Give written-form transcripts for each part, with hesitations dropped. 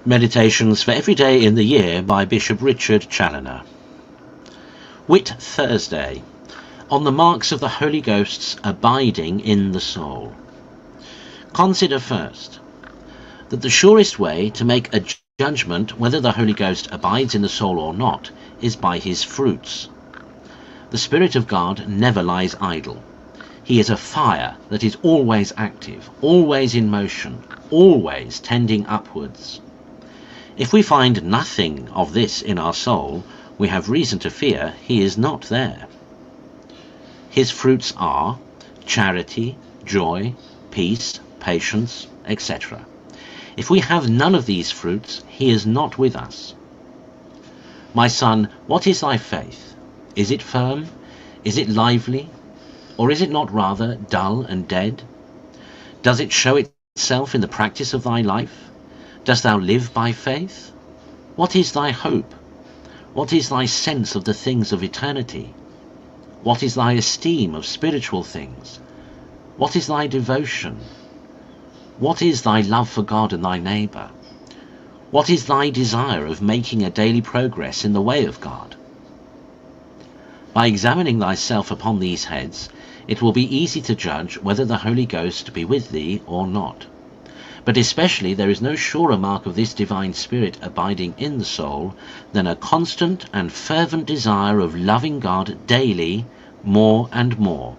Meditations for every day in the year by Bishop Richard Challoner. Whit-Thursday, on the marks of the Holy Ghost's abiding in the soul. Consider first that the surest way to make a judgment whether the Holy Ghost abides in the soul or not is by his fruits. The Spirit of God never lies idle. He is a fire that is always active, always in motion, always tending upwards. If we find nothing of this in our soul, we have reason to fear he is not there. His fruits are charity, joy, peace, patience, etc. If we have none of these fruits, he is not with us. My son, what is thy faith? Is it firm? Is it lively? Or is it not rather dull and dead? Does it show itself in the practice of thy life? Dost thou live by faith? What is thy hope? What is thy sense of the things of eternity? What is thy esteem of spiritual things? What is thy devotion? What is thy love for God and thy neighbour? What is thy desire of making a daily progress in the way of God? By examining thyself upon these heads, it will be easy to judge whether the Holy Ghost be with thee or not. But especially there is no surer mark of this divine Spirit abiding in the soul than a constant and fervent desire of loving God daily, more and more,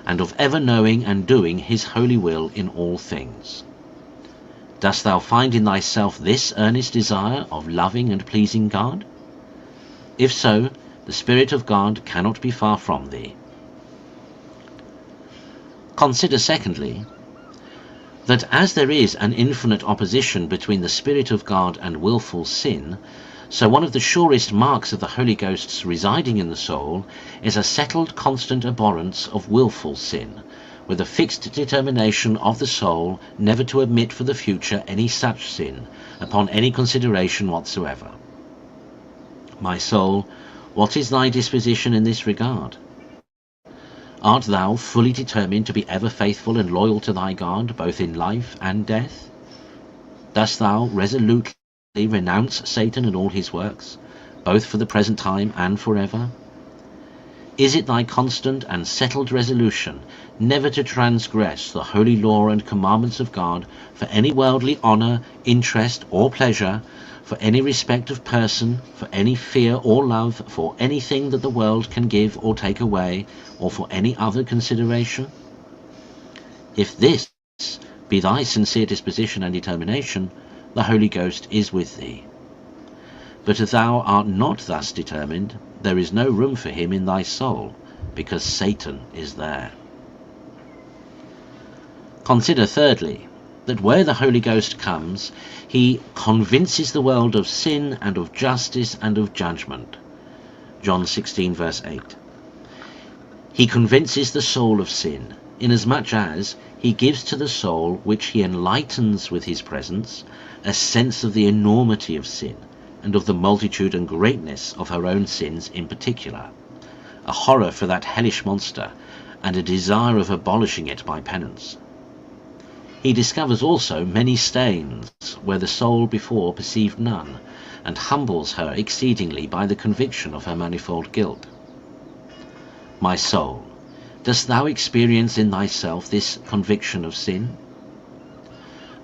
and of ever knowing and doing his holy will in all things. Dost thou find in thyself this earnest desire of loving and pleasing God? If so, the Spirit of God cannot be far from thee. Consider secondly, that as there is an infinite opposition between the Spirit of God and wilful sin, so one of the surest marks of the Holy Ghost's residing in the soul is a settled constant abhorrence of wilful sin, with a fixed determination of the soul never to admit for the future any such sin, upon any consideration whatsoever. My soul, what is thy disposition in this regard? Art thou fully determined to be ever faithful and loyal to thy God, both in life and death? Dost thou resolutely renounce Satan and all his works, both for the present time and forever? Is it thy constant and settled resolution never to transgress the holy law and commandments of God for any worldly honour, interest, or pleasure, for any respect of person, for any fear or love, for anything that the world can give or take away, or for any other consideration? If this be thy sincere disposition and determination, the Holy Ghost is with thee. But if thou art not thus determined, there is no room for him in thy soul, because Satan is there. Consider thirdly, that where the Holy Ghost comes, he convinces the world of sin and of justice and of judgment. John 16 verse 8. He convinces the soul of sin, inasmuch as he gives to the soul, which he enlightens with his presence, a sense of the enormity of sin, and of the multitude and greatness of her own sins in particular, a horror for that hellish monster, and a desire of abolishing it by penance. He discovers also many stains where the soul before perceived none, and humbles her exceedingly by the conviction of her manifold guilt. My soul, dost thou experience in thyself this conviction of sin?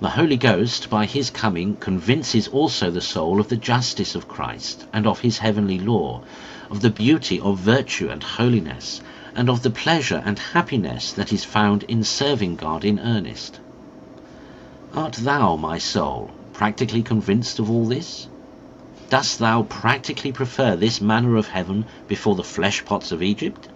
The Holy Ghost, by his coming, convinces also the soul of the justice of Christ, and of his heavenly law, of the beauty of virtue and holiness, and of the pleasure and happiness that is found in serving God in earnest. Art thou, my soul, practically convinced of all this? Dost thou practically prefer this manner of heaven before the flesh pots of Egypt?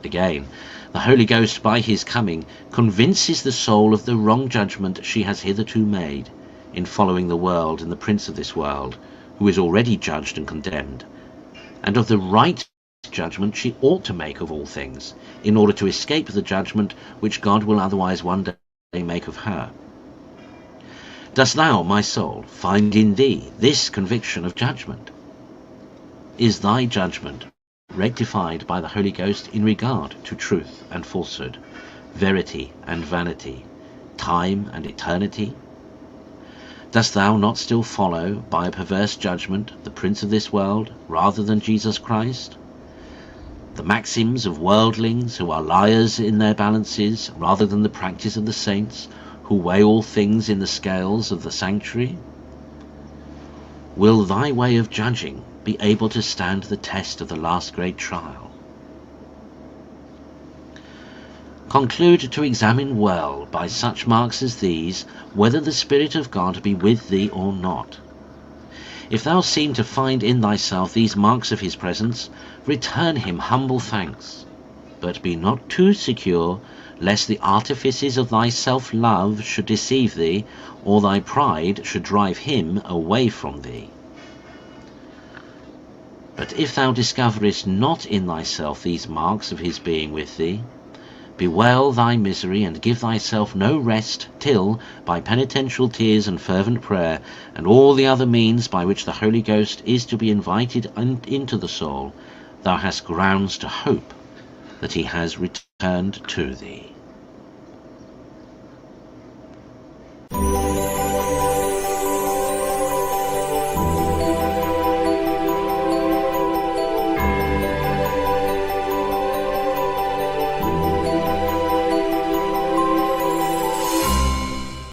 Again, the Holy Ghost by his coming convinces the soul of the wrong judgment she has hitherto made in following the world and the prince of this world, who is already judged and condemned, and of the right judgment she ought to make of all things, in order to escape the judgment which God will otherwise one day make of her. Dost thou, my soul, find in thee this conviction of judgment? Is thy judgment rectified by the Holy Ghost in regard to truth and falsehood, verity and vanity, time and eternity? Dost thou not still follow, by a perverse judgment, the prince of this world, rather than Jesus Christ? The maxims of worldlings, who are liars in their balances, rather than the practice of the saints, who weigh all things in the scales of the sanctuary? Will thy way of judging be able to stand the test of the last great trial? Conclude to examine well, by such marks as these, whether the Spirit of God be with thee or not. If thou seem to find in thyself these marks of his presence, return him humble thanks, but be not too secure, lest the artifices of thy self-love should deceive thee, or thy pride should drive him away from thee. But if thou discoverest not in thyself these marks of his being with thee, bewail thy misery, and give thyself no rest till, by penitential tears and fervent prayer, and all the other means by which the Holy Ghost is to be invited into the soul, thou hast grounds to hope that he has returned to thee.